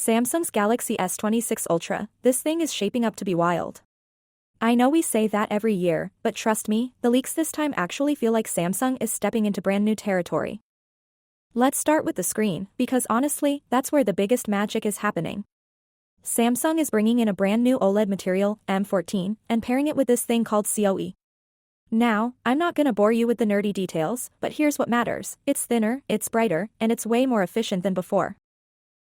Samsung's Galaxy S26 Ultra, this thing is shaping up to be wild. I know we say that every year, but trust me, the leaks this time actually feel like Samsung is stepping into brand new territory. Let's start with the screen, because honestly, that's where the biggest magic is happening. Samsung is bringing in a brand new OLED material, M14, and pairing it with this thing called COE. Now, I'm not gonna bore you with the nerdy details, but here's what matters: it's thinner, it's brighter, and it's way more efficient than before.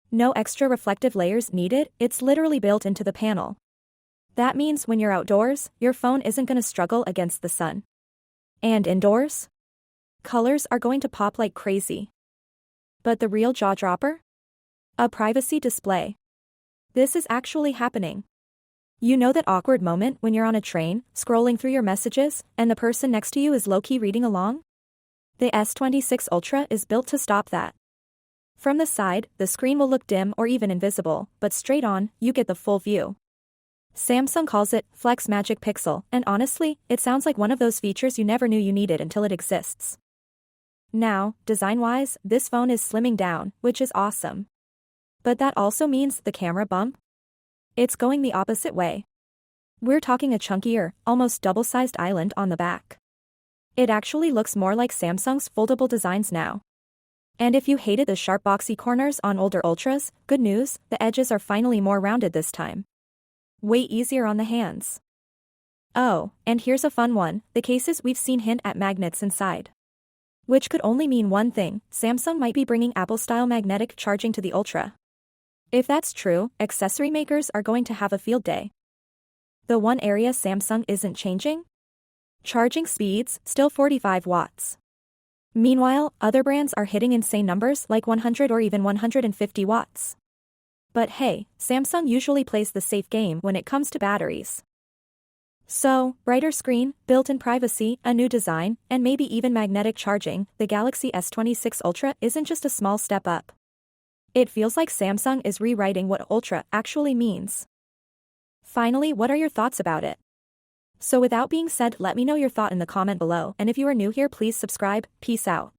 No extra reflective layers needed, it's literally built into the panel. That means when you're outdoors, your phone isn't gonna struggle against the sun. And indoors? Colors are going to pop like crazy. But the real jaw-dropper? A privacy display. This is actually happening. You know that awkward moment when you're on a train, scrolling through your messages, and the person next to you is low-key reading along? The S26 Ultra is built to stop that. From the side, the screen will look dim or even invisible, but straight on, you get the full view. Samsung calls it Flex Magic Pixel, and honestly, it sounds like one of those features you never knew you needed until it exists. Now, design-wise, this phone is slimming down, which is awesome. But that also means the camera bump? It's going the opposite way. We're talking a chunkier, almost double-sized island on the back. It actually looks more like Samsung's foldable designs now. And if you hated the sharp boxy corners on older Ultras, good news, the edges are finally more rounded this time. Way easier on the hands. Oh, and here's a fun one: the cases we've seen hint at magnets inside. Which could only mean one thing: Samsung might be bringing Apple-style magnetic charging to the Ultra. If that's true, accessory makers are going to have a field day. The one area Samsung isn't changing? Charging speeds, still 45 watts. Meanwhile, other brands are hitting insane numbers like 100 or even 150 watts. But hey, Samsung usually plays the safe game when it comes to batteries. So, brighter screen, built-in privacy, a new design, and maybe even magnetic charging, the Galaxy S26 Ultra isn't just a small step up. It feels like Samsung is rewriting what Ultra actually means. Finally, what are your thoughts about it? So without being said, let me know your thought in the comment below, and if you are new here, please subscribe. Peace out.